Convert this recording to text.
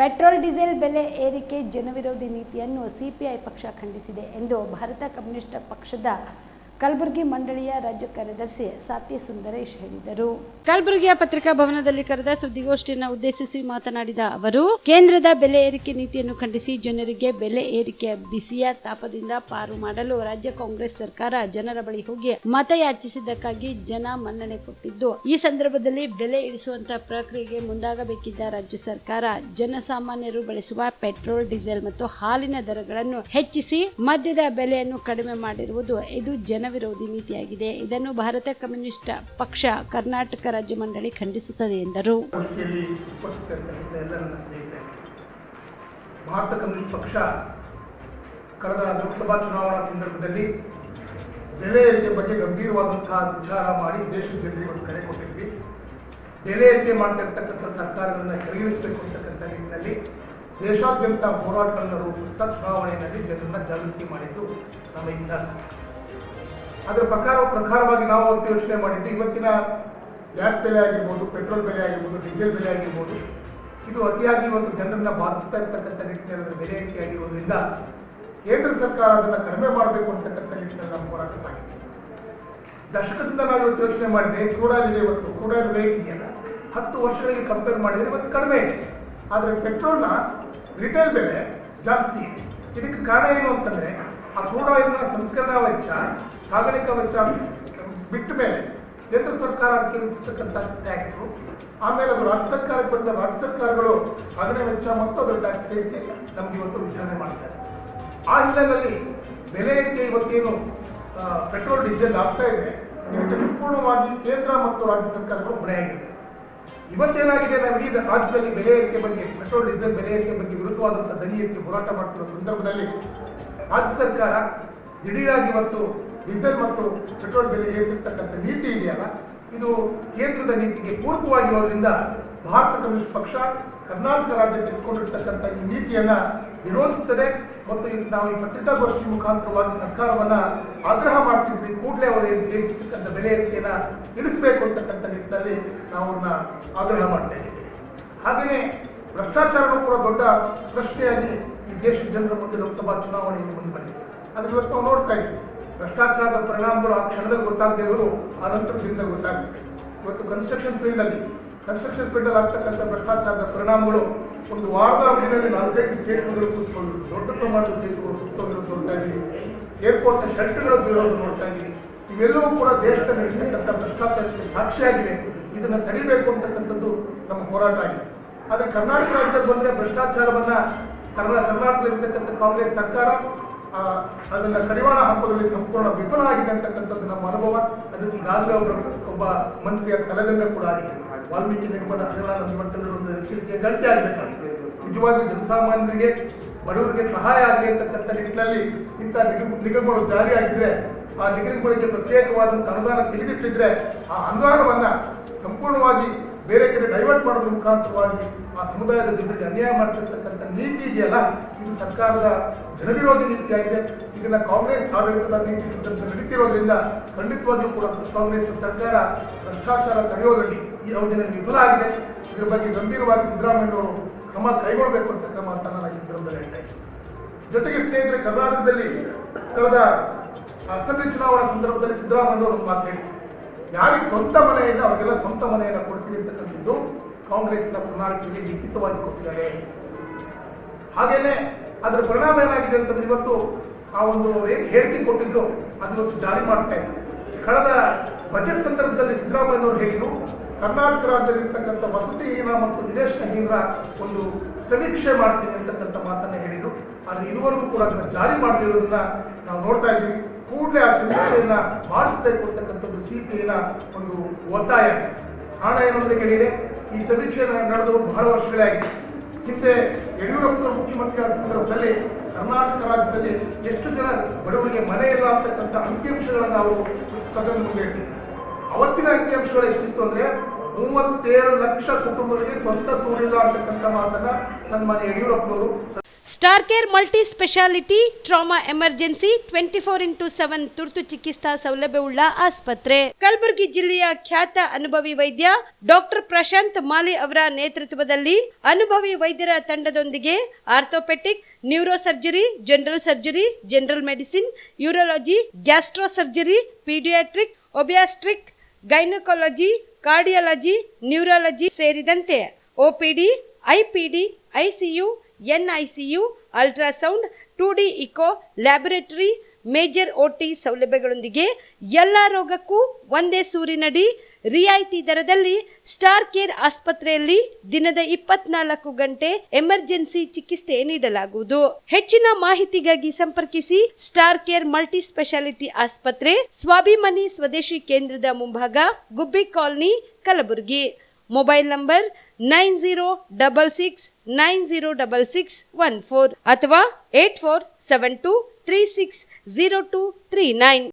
Petrol diesel ಬೆಲೆ ಏರಿಕೆ ಜನವಿರೋಧಿ ನೀತಿಯನ್ನು ಸಿಪಿಐ ಪಕ್ಷ ಖಂಡಿಸಿದೆ ಎಂದು ಭಾರತ ಕಮ್ಯುನಿಸ್ಟ್ ಪಕ್ಷದ ಕಲಬುರಗಿ ಮಂಡಳಿಯ ರಾಜ್ಯ ಕಾರ್ಯದರ್ಶಿ ಸಾತ್ಯ ಸುಂದರೇಶ್ ಹೇಳಿದರು. ಕಲಬುರಗಿಯ ಪತ್ರಿಕಾ ಭವನದಲ್ಲಿ ಕರೆದ ಸುದ್ದಿಗೋಷ್ಠಿಯನ್ನು ಉದ್ದೇಶಿಸಿ ಮಾತನಾಡಿದ ಅವರು, ಕೇಂದ್ರದ ಬೆಲೆ ಏರಿಕೆ ನೀತಿಯನ್ನು ಖಂಡಿಸಿ ಜನರಿಗೆ ಬೆಲೆ ಏರಿಕೆಯ ಬಿಸಿಯ ತಾಪದಿಂದ ಪಾರು ಮಾಡಲು ರಾಜ್ಯ ಕಾಂಗ್ರೆಸ್ ಸರ್ಕಾರ ಜನರ ಬಳಿ ಹೋಗಿ ಮತ ಯಾಚಿಸಿದ್ದಕ್ಕಾಗಿ ಜನ ಮನ್ನಣೆ ಕೊಟ್ಟಿದ್ದು, ಈ ಸಂದರ್ಭದಲ್ಲಿ ಬೆಲೆ ಇಳಿಸುವಂತಹ ಪ್ರಕ್ರಿಯೆಗೆ ಮುಂದಾಗಬೇಕಿದ್ದ ರಾಜ್ಯ ಸರ್ಕಾರ ಜನಸಾಮಾನ್ಯರು ಬಳಸುವ ಪೆಟ್ರೋಲ್, ಡೀಸೆಲ್ ಮತ್ತು ಹಾಲಿನ ದರಗಳನ್ನು ಹೆಚ್ಚಿಸಿ ಮದ್ಯದ ಬೆಲೆಯನ್ನು ಕಡಿಮೆ ಮಾಡಿರುವುದು ಇದು ವಿರೋಧಿ ನೀತಿಯಾಗಿದೆ. ಇದನ್ನು ಭಾರತ ಕಮ್ಯುನಿಸ್ಟ್ ಪಕ್ಷ ಕರ್ನಾಟಕ ರಾಜ್ಯ ಮಂಡಳಿ ಖಂಡಿಸುತ್ತದೆ ಎಂದರು. ಭಾರತ ಕಮ್ಯುನಿಸ್ಟ್ ಪಕ್ಷ ಕಳೆದ ಲೋಕಸಭಾ ಚುನಾವಣಾ ಸಂದರ್ಭದಲ್ಲಿ ಬೆಲೆ ಏರಿಕೆ ಬಗ್ಗೆ ಗಂಭೀರವಾದಂತಹ ವಿಚಾರ ಮಾಡಿ ದೇಶದ ಜನರಿಗೆ ಒಂದು ಕರೆ ಕೊಟ್ಟಿದ್ವಿ. ಬೆಲೆ ಏರಿಕೆ ಮಾಡ್ತಿರ್ತಕ್ಕಂಥ ಸರ್ಕಾರಗಳನ್ನ ಕೆಳಗಿಳಿಸಬೇಕು ಅಂತಕ್ಕಂಥ ನಿಟ್ಟಿನಲ್ಲಿ ದೇಶಾದ್ಯಂತ ಹೋರಾಟಗಳನ್ನು ರೂಪಿಸ್ತಾ ಚುನಾವಣೆಯಲ್ಲಿ ಜನರನ್ನ ಜಾಗೃತಿ ಮಾಡಿದ್ದು ನಮ್ಮ ಇತಿಹಾಸ. ಅದರ ಪ್ರಕಾರವಾಗಿ ನಾವು ಅವತ್ತು ಯೋಚನೆ ಮಾಡಿದ್ದು, ಇವತ್ತಿನ ಗ್ಯಾಸ್ ಬೆಲೆ ಆಗಿರ್ಬೋದು, ಪೆಟ್ರೋಲ್ ಬೆಲೆ ಆಗಿರ್ಬೋದು, ಡೀಸೆಲ್ ಬೆಲೆ ಆಗಿರ್ಬೋದು, ಇದು ಅತಿಯಾಗಿ ಇವತ್ತು ಜನರನ್ನ ಬಾಧಿಸ್ತಾ ಇರ್ತಕ್ಕಂಥ ನಿಟ್ಟಿನಲ್ಲಿ ಬೆಲೆ ಏರಿಕೆ ಆಗಿರೋದ್ರಿಂದ ಕೇಂದ್ರ ಸರ್ಕಾರ ಅದನ್ನು ಕಡಿಮೆ ಮಾಡಬೇಕು ಅಂತಕ್ಕಂಥ ನಿಟ್ಟಿನಲ್ಲಿ ನಾವು ಹೋರಾಟ ಸಾಗಿದೆ. ದಶಕದಿಂದ ನಾವು ಇವತ್ತು ಯೋಚನೆ ಮಾಡಿದ್ರೆ ಕ್ರೂಡ್ ಆಯಿಲ್ ಇವತ್ತು ಕ್ರೂಡ್ ಆಯಿಲ್ ರೇಟ್ ಇದೆಯಲ್ಲ 10 ವರ್ಷಗಳಿಗೆ ಕಂಪೇರ್ ಮಾಡಿದ್ರೆ ಇವತ್ತು ಕಡಿಮೆ ಇದೆ. ಆದರೆ ಪೆಟ್ರೋಲ್ನ ರಿಟೇಲ್ ಬೆಲೆ ಜಾಸ್ತಿ ಇದೆ. ಇದಕ್ಕೆ ಕಾರಣ ಏನು ಅಂತಂದ್ರೆ, ಆ ಕ್ರೂಡ್ ಆಯಿಲ್ನ ಸಂಸ್ಕರಣಾ ವೆಚ್ಚ, ಸಾಗಾಣಿಕಾ ವೆಚ್ಚ ಬಿಟ್ಟ ಮೇಲೆ ಕೇಂದ್ರ ಸರ್ಕಾರ ಅದಕ್ಕೆ ವಿಧಿಸತಕ್ಕಂಥ ಟ್ಯಾಕ್ಸು, ಆಮೇಲೆ ಅದು ರಾಜ್ಯ ಸರ್ಕಾರಕ್ಕೆ ಬಂದ ರಾಜ್ಯ ಸರ್ಕಾರಗಳು ಸಾಗಣೆ ವೆಚ್ಚ ಮತ್ತು ಅದರ ಟ್ಯಾಕ್ಸ್ ಸೇರಿಸಿ ನಮ್ಗೆ ಇವತ್ತು ವಿಚಾರಣೆ ಮಾಡ್ತಾರೆ. ಆ ಹಿನ್ನೆಲೆಯಲ್ಲಿ ಬೆಲೆ ಏರಿಕೆ ಇವತ್ತೇನು ಪೆಟ್ರೋಲ್, ಡೀಸೆಲ್ ಆಗ್ತಾ ಇದೆ, ಇದಕ್ಕೆ ಸಂಪೂರ್ಣವಾಗಿ ಕೇಂದ್ರ ಮತ್ತು ರಾಜ್ಯ ಸರ್ಕಾರಗಳು ಹೊಣೆಯಾಗಿವೆ. ಇವತ್ತೇನಾಗಿದೆ, ನಾವು ಇಡೀ ರಾಜ್ಯದಲ್ಲಿ ಬೆಲೆ ಏರಿಕೆ ಬಗ್ಗೆ, ಪೆಟ್ರೋಲ್ ಡೀಸೆಲ್ ಬೆಲೆ ಏರಿಕೆ ಬಗ್ಗೆ ವಿರುದ್ಧವಾದಂತಹ ದನಿ ಎತ್ತಿ ಹೋರಾಟ ಮಾಡ್ತಿರುವ ಸಂದರ್ಭದಲ್ಲಿ ರಾಜ್ಯ ಸರ್ಕಾರ ದಿಢೀರಾಗಿ ಇವತ್ತು ಡೀಸೆಲ್ ಮತ್ತು ಪೆಟ್ರೋಲ್ ಬೆಲೆ ಏರಿಸಿರ್ತಕ್ಕಂಥ ನೀತಿ ಇದೆಯಲ್ಲ, ಇದು ಕೇಂದ್ರದ ನೀತಿಗೆ ಪೂರಕವಾಗಿರೋದ್ರಿಂದ ಭಾರತ ಕಮ್ಯುನಿಸ್ಟ್ ಪಕ್ಷ ಕರ್ನಾಟಕ ರಾಜ್ಯ ತೆಗೆದುಕೊಂಡಿರ್ತಕ್ಕಂಥ ಈ ನೀತಿಯನ್ನ ವಿರೋಧಿಸುತ್ತದೆ. ಮತ್ತು ನಾವು ಈ ಪತ್ರಿಕಾಗೋಷ್ಠಿ ಮುಖಾಂತರವಾಗಿ ಸರ್ಕಾರವನ್ನ ಆಗ್ರಹ ಮಾಡ್ತಿದ್ವಿ, ಕೂಡಲೇ ಅವರು ಏರಿಸಿರ್ತಕ್ಕಂಥ ಬೆಲೆ ಏರಿಕೆಯನ್ನ ಇಳಿಸಬೇಕು ಅಂತಕ್ಕಂಥ ನಿಟ್ಟಿನಲ್ಲಿ ನಾವು ಅವ್ರನ್ನ ಆಗ್ರಹ ಮಾಡ್ತಾ ಇದ್ದೀವಿ. ಹಾಗೆಯೇ ಭ್ರಷ್ಟಾಚಾರನೂ ಕೂಡ ದೊಡ್ಡ ಪ್ರಶ್ನೆಯಾಗಿ ಈ ದೇಶದ ಜನರ ಮುಂದೆ ಲೋಕಸಭಾ ಚುನಾವಣೆಯಲ್ಲಿ ಮುಂದೆ ಬಂದಿದೆ. ಅದ್ರ ಇವತ್ತು ನಾವು ನೋಡ್ತಾ ಇದ್ದೀವಿ, ಭ್ರಷ್ಟಾಚಾರದ ಪರಿಣಾಮಗಳು ಆ ಕ್ಷಣದಲ್ಲಿ ಗೊತ್ತಾಗದೇ ಇರೋರು ಆ ನಂತರದಿಂದ ಗೊತ್ತಾಗ್ತದೆ. ಇವತ್ತು ಕನ್ಸ್ಟ್ರಕ್ಷನ್ ಫೀಲ್ಡ್ ಅಲ್ಲಿ ಆಗ್ತಕ್ಕಂಥ ಭ್ರಷ್ಟಾಚಾರದ ಪರಿಣಾಮಗಳು ಒಂದು ವಾರದ ಅವಧಿಯಲ್ಲಿ 4-5 ಸೇತುವೆಗಳು ಕುಸಿಕೊಂಡು, ದೊಡ್ಡ ಪ್ರಮಾಣದ ಸೇತುವೆಗಳು ಕುಸಿತೋಗಿರೋದು ನೋಡ್ತಾ ಇದ್ದೀವಿ. ಏರ್ಪೋರ್ಟ್ನ ಶೆಲ್ಟರ್ಗಳು ಬೀಳೋದು ನೋಡ್ತಾ ಇದ್ದೀವಿ. ಇವೆಲ್ಲವೂ ಕೂಡ ದೇಶದಲ್ಲಿ ನಡೀತಕ್ಕಂಥ ಭ್ರಷ್ಟಾಚಾರಕ್ಕೆ ಸಾಕ್ಷಿಯಾಗಿವೆ. ಇದನ್ನ ತಡಿಬೇಕು ಅಂತಕ್ಕಂಥದ್ದು ನಮ್ಮ ಹೋರಾಟ ಆಗಿದೆ. ಆದ್ರೆ ಕರ್ನಾಟಕ ರಾಜ್ಯದಲ್ಲಿ ಬಂದ್ರೆ ಭ್ರಷ್ಟಾಚಾರವನ್ನ ಕರ್ನಾಟಕದಲ್ಲಿರ್ತಕ್ಕಂಥ ಕಾಂಗ್ರೆಸ್ ಸರ್ಕಾರ ಅದನ್ನ ಕಡಿವಾಣ ಹಾಕೋದ್ರಲ್ಲಿ ಸಂಪೂರ್ಣ ವಿಫಲ ಆಗಿದೆ ಅಂತಕ್ಕಂಥದ್ದು ನಮ್ಮ ಅನುಭವ. ಅದಕ್ಕೆ ಈಗಾಗಲೇ ಒಬ್ಬ ಮಂತ್ರಿಯ ತಲೆದಂಡ ಕೂಡ ಆಗಿದೆ. ವಾಲ್ಮೀಕಿ ನಿಗಮದ ಒಂದು ಎಚ್ಚರಿಕೆ ಗಂಟೆ ಆಗಬೇಕಾಗಿದೆ. ನಿಜವಾಗಿ ಜನಸಾಮಾನ್ಯರಿಗೆ, ಬಡವರಿಗೆ ಸಹಾಯ ಆಗಲಿ ಅಂತಕ್ಕಂಥ ನಿಟ್ಟಿನಲ್ಲಿ ಇಂಥ ನಿಗಮಗಳು ಜಾರಿಯಾಗಿದ್ರೆ, ಆ ನಿಗಮಗಳಿಗೆ ಪ್ರತ್ಯೇಕವಾದಂಥ ಅನುದಾನ ತೆಗೆದಿಟ್ಟಿದ್ರೆ, ಆ ಅನುದಾನವನ್ನ ಸಂಪೂರ್ಣವಾಗಿ ಬೇರೆ ಕಡೆ ಡೈವರ್ಟ್ ಮಾಡೋದ್ರ ಮುಖಾಂತರವಾಗಿ ಆ ಸಮುದಾಯದ ಜನರಿಗೆ ಅನ್ಯಾಯ ಮಾಡ್ತಿರ್ತಕ್ಕಂಥ ನೀತಿ ಇದೆಯಲ್ಲ, ಇದು ಸರ್ಕಾರದ ಜನವಿರೋಧಿ ನೀತಿಯಾಗಿದೆ. ಇದನ್ನ ಕಾಂಗ್ರೆಸ್ ಆಡಳಿತದ ನೀತಿ ಸಂದರ್ಭದಲ್ಲಿ ನಡೀತಿರೋದ್ರಿಂದ ಖಂಡಿತವಾಗಿಯೂ ಕೂಡ ಕಾಂಗ್ರೆಸ್ ಸರ್ಕಾರ ಭ್ರಷ್ಟಾಚಾರ ತಡೆಯೋದ್ರಲ್ಲಿ ಈ ಅವಧಿಯಲ್ಲಿ ವಿಫಲ ಆಗಿದೆ. ಇದರ ಬಗ್ಗೆ ಗಂಭೀರವಾಗಿ ಸಿದ್ದರಾಮಯ್ಯವರು ಕ್ರಮ ಕೈಗೊಳ್ಳಬೇಕು ಅಂತ ಮಾತನ್ನ ನಾನು ಈ ಸಂದರ್ಭದಲ್ಲಿ ಹೇಳ್ತಾ ಇದ್ದೀನಿ. ಜೊತೆಗೆ ಸ್ನೇಹಿತರೆ, ಕರ್ನಾಟಕದಲ್ಲಿ ಕಳೆದ ಅಸೆಂಬ್ಲಿ ಚುನಾವಣಾ ಸಂದರ್ಭದಲ್ಲಿ ಸಿದ್ದರಾಮಯ್ಯವರು ಒಂದು ಮಾತು ಹೇಳಿದ್ರು, ಯಾರಿಗೆ ಸ್ವಂತ ಮನೆ ಇಲ್ಲ ಅವ್ರಿಗೆಲ್ಲ ಸ್ವಂತ ಮನೆಯನ್ನ ಕೊಡ್ತೀವಿ ಅಂತಕ್ಕಂಥದ್ದು ಕಾಂಗ್ರೆಸ್ನ ಪ್ರಣಾಳಿಕೆಗೆ ಲಿಖಿತವಾಗಿ ಕೊಟ್ಟಿದ್ದಾರೆ. ಹಾಗೇನೆ ಅದರ ಪರಿಣಾಮ ಏನಾಗಿದೆ ಅಂತಂದ್ರೆ, ಇವತ್ತು ಆ ಒಂದು ಹೇಳಿಕೆ ಕೊಟ್ಟಿದ್ರು ಅದು ಇವತ್ತು ಜಾರಿ ಮಾಡ್ತಾ ಇದ್ದಾರೆ. ಕಳೆದ ಬಜೆಟ್ ಸಂದರ್ಭದಲ್ಲಿ ಸಿದ್ದರಾಮಯ್ಯನವರು ಹೇಳಿದ್ರು, ಕರ್ನಾಟಕ ರಾಜ್ಯದಲ್ಲಿರ್ತಕ್ಕಂಥ ವಸತಿಹೀನ ಮತ್ತು ನಿವೇಶನಹೀನರ ಒಂದು ಸಮೀಕ್ಷೆ ಮಾಡ್ತೀನಿ ಅಂತಕ್ಕಂಥ ಮಾತನ್ನ ಹೇಳಿದ್ರು. ಆದ್ರೆ ಇದುವರೆಗೂ ಕೂಡ ಅದನ್ನ ಜಾರಿ ಮಾಡದಿರೋದನ್ನ ನಾವು ನೋಡ್ತಾ ಇದ್ದೀವಿ. ಕೂಡಲೇ ಆ ಸಮೀಕ್ಷೆಯನ್ನ ಮಾಡಿಸಬೇಕು ಅಂತಕ್ಕಂಥದ್ದು ಸಿಪಿಐನ ಒಂದು ಒತ್ತಾಯ. ಕಾರಣ ಏನಂದ್ರೆ ಕೇಳಿದ್ರೆ, ಈ ಸಮೀಕ್ಷೆ ನಡೆದು ಬಹಳ ವರ್ಷಗಳೇ ಆಗಿದೆ. ಹಿಂದೆ ಯಡಿಯೂರಪ್ಪನವರು ಮುಖ್ಯಮಂತ್ರಿ ಆದ ಸಂದರ್ಭದಲ್ಲಿ ಕರ್ನಾಟಕ ರಾಜ್ಯದಲ್ಲಿ ಎಷ್ಟು ಜನ ಬಡವರಿಗೆ ಮನೆ ಇಲ್ಲ ಅಂತಕ್ಕಂಥ ಅಂಕಿಅಂಶಗಳನ್ನು ಅವರು ಸದನ ಮುಂದೆ ಇಟ್ಟಿದ್ರು. ಅವತ್ತಿನ ಅಂಕಿಅಂಶಗಳು ಎಷ್ಟಿತ್ತು ಅಂದ್ರೆ, 37 ಲಕ್ಷ ಕುಟುಂಬಗಳಿಗೆ ಸ್ವಂತ ಸೂರಿಲ್ಲ ಅಂತಕ್ಕಂಥ ಮಾತನ್ನ ಸನ್ಮಾನ್ಯ ಯಡಿಯೂರಪ್ಪನವರು star care multi speciality trauma emergency 24x7 ತುರ್ತು ಚಿಕಿತ್ಸಾ ಸೌಲಭ್ಯವುಳ್ಳ ಆಸ್ಪತ್ರೆ. ಕಲಬುರಗಿ ಜಿಲ್ಲೆಯ ಖ್ಯಾತ ಅನುಭವಿ ವೈದ್ಯ ಡಾಕ್ಟರ್ ಪ್ರಶಾಂತ್ ಮಾಲಿ ಅವರ ನೇತೃತ್ವದಲ್ಲಿ ಅನುಭವಿ ವೈದ್ಯರ ತಂಡದೊಂದಿಗೆ orthopaedic, neuro surgery, general surgery, general medicine, urology, gastro surgery, paediatric, obstetric, gynaecology, cardiology, neurology ಸೇರಿದಂತೆ OPD, IPD, ICU, NICU, ultrasound, 2D echo, laboratory, major OT ಸೌಲಭ್ಯಗಳೊಂದಿಗೆ ಎಲ್ಲ ರೋಗಕ್ಕೂ ಒಂದೇ ಸೂರಿನಡಿ ರಿಯಾಯಿತಿ ದರದಲ್ಲಿ ಸ್ಟಾರ್ ಕೇರ್ ಆಸ್ಪತ್ರೆಯಲ್ಲಿ ದಿನದ 24 ಗಂಟೆ ಎಮರ್ಜೆನ್ಸಿ ಚಿಕಿತ್ಸೆ ನೀಡಲಾಗುವುದು. ಹೆಚ್ಚಿನ ಮಾಹಿತಿಗಾಗಿ ಸಂಪರ್ಕಿಸಿ ಸ್ಟಾರ್ ಕೇರ್ ಮಲ್ಟಿ ಸ್ಪೆಷಾಲಿಟಿ ಆಸ್ಪತ್ರೆ, ಸ್ವಾಭಿಮಾನಿ ಸ್ವದೇಶಿ ಕೇಂದ್ರದ ಮುಂಭಾಗ, ಗುಬ್ಬಿ ಕಾಲನಿ, ಕಲಬುರಗಿ. ಮೊಬೈಲ್ ನಂಬರ್ 9066906614 ಅಥವಾ 8472360239.